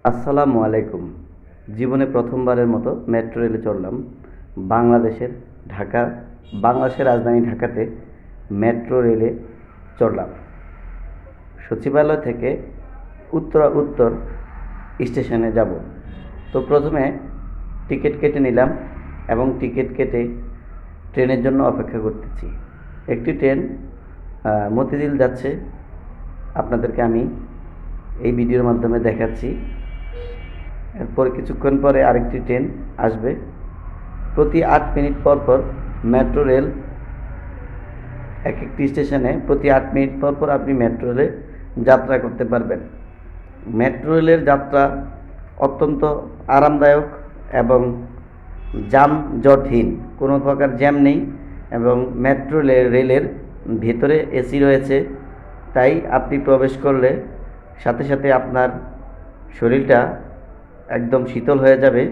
আসসালামু আলাইকুম। জীবনে প্রথমবারের মতো মেট্রো রেলে চড়লাম। বাংলাদেশের ঢাকা বাংলাদেশের রাজধানী ঢাকাতে মেট্রো রেলে চড়লাম। সচিবালয় থেকে উত্তর স্টেশনে যাব। তো প্রথমে টিকিট কেটে নিলাম এবং টিকিট কেটে ট্রেনের জন্য অপেক্ষা করতেছি। একটি ট্রেন মতিঝিল যাচ্ছে, আপনাদেরকে আমি এই ভিডিওর মাধ্যমে দেখাচ্ছি। এরপর কিছুক্ষণ পরে আরেকটি ট্রেন আসবে। প্রতি ৮ মিনিট পর পর মেট্রো রেল এক একটি স্টেশনে প্রতি ৮ মিনিট পর পর আপনি মেট্রো রেলে যাত্রা করতে পারবেন। মেট্রো রেলের যাত্রা অত্যন্ত আরামদায়ক এবং যানজটহীন, কোনো প্রকার জ্যাম নেই এবং মেট্রো রেলের ভেতরে এসি রয়েছে, তাই আপনি প্রবেশ করলে সাথে সাথে আপনার শরীরটা একদম শীতল হয়ে যাবে।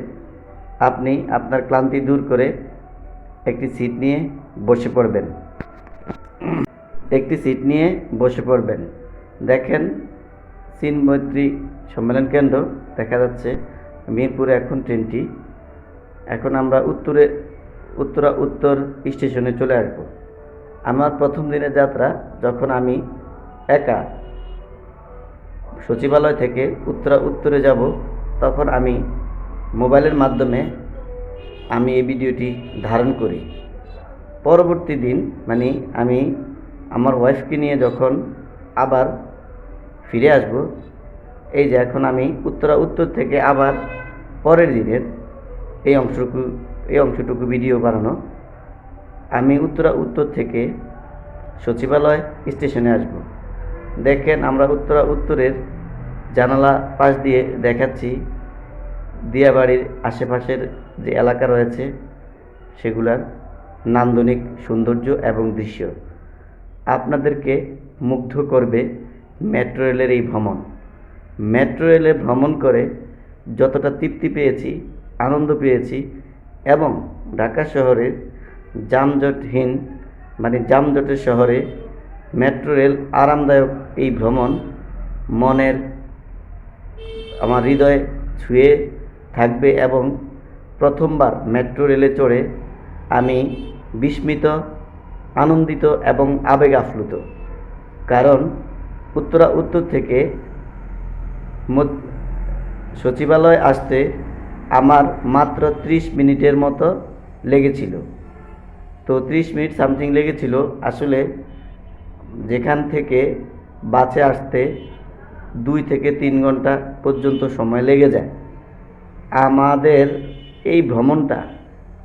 আপনি আপনার ক্লান্তি দূর করে একটি সিট নিয়ে বসে পড়বেন। দেখেন, চীন মৈত্রী সম্মেলন কেন্দ্র দেখা যাচ্ছে মিরপুরে এখন ট্রেনটি। এখন আমরা উত্তর স্টেশনে চলে আসব। আমার প্রথম দিনের যাত্রা, যখন আমি একা সচিবালয় থেকে উত্তরে যাব, তখন আমি মোবাইলের মাধ্যমে আমি এই ভিডিওটি ধারণ করি। পরবর্তী দিন মানে আমি আমার ওয়াইফকে নিয়ে যখন আবার ফিরে আসব, এই যে এখন আমি উত্তর থেকে আবার পরের দিনের এই অংশটুকু ভিডিও বানানো। আমি উত্তর থেকে সচিবালয় স্টেশনে আসব। দেখেন, আমরা উত্তরের জানালা পাশ দিয়ে দেখাচ্ছি দিয়াবাড়ির আশেপাশের যে এলাকা রয়েছে সেগুলার নান্দনিক সৌন্দর্য এবং দৃশ্য। আপনাদেরকে মুগ্ধ করবে মেট্রো রেলের এই ভ্রমণ। মেট্রো রেলে ভ্রমণ করে যতটা তৃপ্তি পেয়েছি, আনন্দ পেয়েছি এবং ঢাকা শহরের যানজটহীন যানজটের শহরে মেট্রো রেল আরামদায়ক এই ভ্রমণ আমার হৃদয়ে ছুঁয়ে থাকবে এবং প্রথমবার মেট্রো রেলে চড়ে আমি বিস্মিত, আনন্দিত এবং আবেগ আপ্লুত। কারণ উত্তর থেকে সচিবালয় আসতে আমার মাত্র 30 মিনিটের মতো লেগেছিল। তো 30 মিনিট সামথিং লেগেছিল। আসলে যেখান থেকে বাসে আসতে 2 থেকে 3 ঘন্টা পর্যন্ত সময় লেগে যায়। আমাদের এই ভ্রমণটা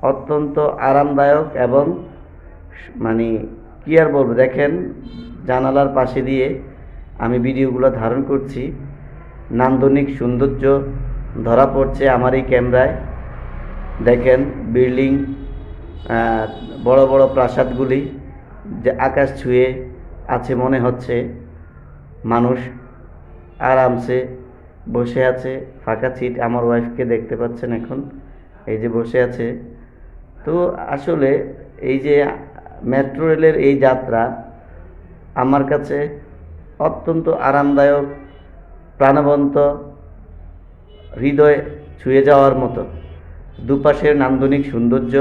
অত্যন্ত আরামদায়ক এবং কি আর বলবো, দেখেন জানালার পাশে দিয়ে আমি ভিডিওগুলো ধারণ করছি। নান্দনিক সৌন্দর্য ধরা পড়ছে আমার এই ক্যামেরায়। দেখেন বিল্ডিং, বড় বড় প্রাসাদগুলি যে আকাশ ছুঁয়ে আছে মনে হচ্ছে। মানুষ আরামসে বসে আছে, ফাঁকা সিট। আমার ওয়াইফকে দেখতে পাচ্ছেন, এখন এই যে বসে আছে। তো আসলে এই যে মেট্রো রেলের এই যাত্রা আমার কাছে অত্যন্ত আরামদায়ক, প্রাণবন্ত, হৃদয় ছুঁয়ে যাওয়ার মতো। দুপাশের নান্দনিক সৌন্দর্য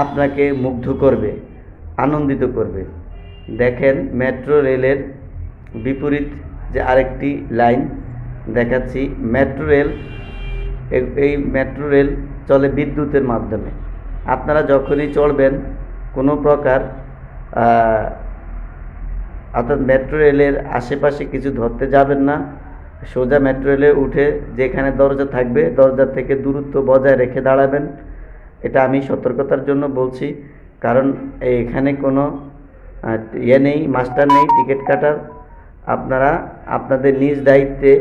আপনাকে মুগ্ধ করবে, আনন্দিত করবে। দেখেন, মেট্রো রেলের বিপরীত যে আরেকটি লাইন দেখাচ্ছি। এই মেট্রো রেল চলে বিদ্যুতের মাধ্যমে। আপনারা যখনই চড়বেন কোনো প্রকার অর্থাৎ মেট্রো রেলের আশেপাশে কিছু ধরতে যাবেন না। সোজা মেট্রো রেলে উঠে যেখানে দরজা থাকবে দরজা থেকে দূরত্ব বজায় রেখে দাঁড়াবেন। এটা আমি সতর্কতার জন্য বলছি, কারণ এখানে কোনো নেই, মাস্টার নেই টিকিট কাটার। আপনারা আপনাদের নিজ দায়িত্বে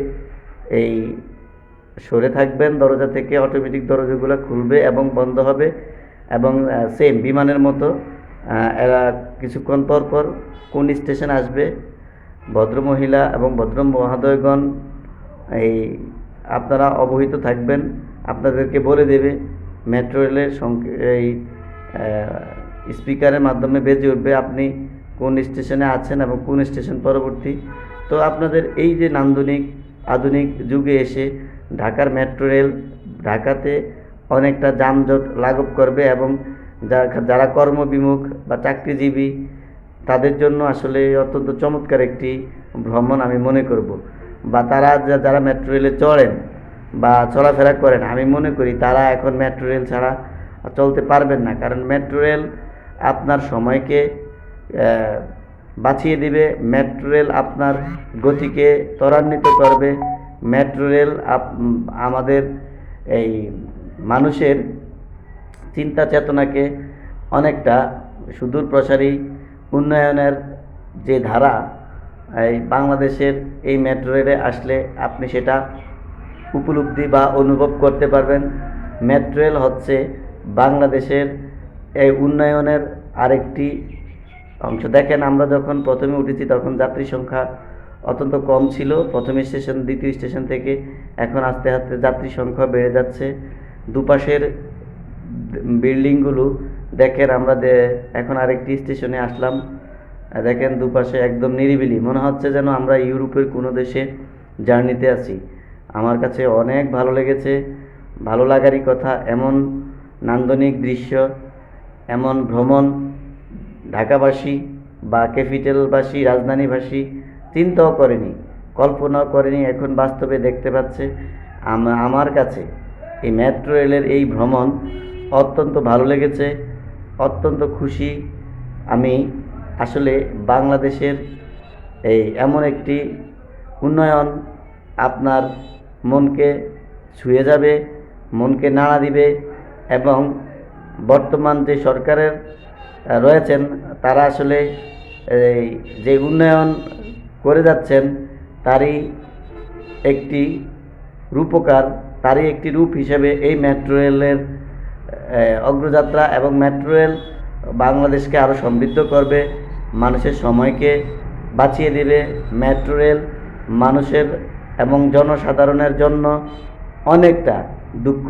এই সরে থাকবেন দরজা থেকে। অটোমেটিক দরজাগুলো খুলবে এবং বন্ধ হবে এবং সেম বিমানের মতো এরা কিছুক্ষণ পর পর কোন স্টেশন আসবে ভদ্রমহিলা এবং ভদ্র মহোদয়গণ আপনারা অবহিত থাকবেন। আপনাদেরকে বলে দেবে, মেট্রো রেলের এই স্পিকারের মাধ্যমে বেজে উঠবে আপনি কোন স্টেশনে আছেন এবং কোন স্টেশন পরবর্তী। তো আপনাদের এই যে নান্দনিক আধুনিক যুগে এসে ঢাকার মেট্রো রেল ঢাকাতে অনেকটা যানজট লাঘব করবে এবং যারা কর্মবিমুখ বা চাকরিজীবী তাদের জন্য আসলে অত্যন্ত চমৎকার একটি ভ্রমণ আমি মনে করব। বা তারা যারা মেট্রো রেলে চড়েন বা চলাফেরা করেন, আমি মনে করি তারা এখন মেট্রো রেল ছাড়া চলতে পারবেন না। কারণ মেট্রো রেল আপনার সময়কে বাঁচিয়ে দিবে, মেট্রো রেল আপনার গতিকে ত্বরান্বিত করবে, মেট্রো রেল আমাদের এই মানুষের চিন্তা চেতনাকে অনেকটা সুদূর প্রসারী উন্নয়নের যে ধারা, এই বাংলাদেশের এই মেট্রো রেলে আসলে আপনি সেটা উপলব্ধি বা অনুভব করতে পারবেন। মেট্রো রেল হচ্ছে বাংলাদেশের এই উন্নয়নের আরেকটি অংশ। দেখেন, আমরা যখন প্রথমে উঠেছি তখন যাত্রী সংখ্যা অত্যন্ত কম ছিল, প্রথম স্টেশন দ্বিতীয় স্টেশন থেকে এখন আস্তে আস্তে যাত্রী সংখ্যা বেড়ে যাচ্ছে। দুপাশের বিল্ডিংগুলো দেখেন, আমরা এখন আরেকটি স্টেশনে আসলাম, দেখেন দুপাশে একদম নিরিবিলি, মনে হচ্ছে যেন আমরা ইউরোপের কোনো দেশে জার্নিতে আছি। আমার কাছে অনেক ভালো লেগেছে, ভালো লাগারই কথা। এমন নান্দনিক দৃশ্য, এমন ভ্রমণ ঢাকাবাসী বা ক্যাপিটালবাসী, রাজধানীবাসী চিন্তাও করেনি, কল্পনাও করেনি, এখন বাস্তবে দেখতে পাচ্ছে। আমার কাছে এই মেট্রো রেলের এই ভ্রমণ অত্যন্ত ভালো লেগেছে, অত্যন্ত খুশি আমি। আসলে বাংলাদেশের এই এমন একটি উন্নয়ন আপনার মনকে ছুঁয়ে যাবে, মনকে নাড়া দিবে এবং বর্তমান যে সরকারের রয়েছেন তারা আসলে এই যে উন্নয়ন করে যাচ্ছেন তারই একটি রূপকার, তারই একটি রূপ হিসেবে এই মেট্রো রেলের অগ্রযাত্রা। এবং মেট্রো রেল বাংলাদেশকে আরও সমৃদ্ধ করবে, মানুষের সময়কে বাঁচিয়ে দেবে। মেট্রো রেল মানুষের এবং জনসাধারণের জন্য অনেকটা দুঃখ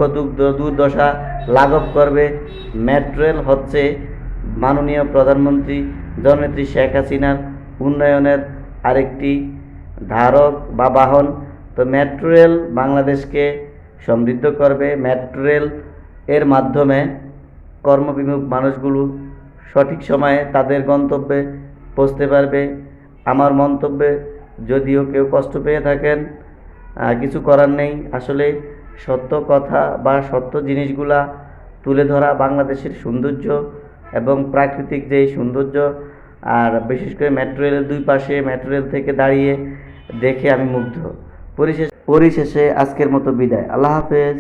দুর্দশা লাঘব করবে। মেট্রো রেল হচ্ছে মাননীয় প্রধানমন্ত্রী জননেত্রী শেখ হাসিনার উন্নয়নের আরেকটি ধারক বা বাহন। তো মেট্রো রেল বাংলাদেশকে সমৃদ্ধ করবে। মেট্রো রেল এর মাধ্যমে কর্মবিমুখ মানুষগুলো সঠিক সময়ে তাদের গন্তব্যে পৌঁছতে পারবে। আমার মন্তব্যে যদিও কেউ কষ্ট পেয়ে থাকেন, কিছু করার নেই। আসলে সত্য কথা বা সত্য জিনিসগুলা তুলে ধরা বাংলাদেশের সৌন্দর্য এবং প্রাকৃতিক যে সৌন্দর্য, আর বিশেষ করে মেট্রো রেলের দুই পাশে মেট্রো রেল থেকে দাঁড়িয়ে দেখে আমি মুগ্ধ। পরিশেষে আজকের মতো বিদায়। আল্লাহ হাফেজ।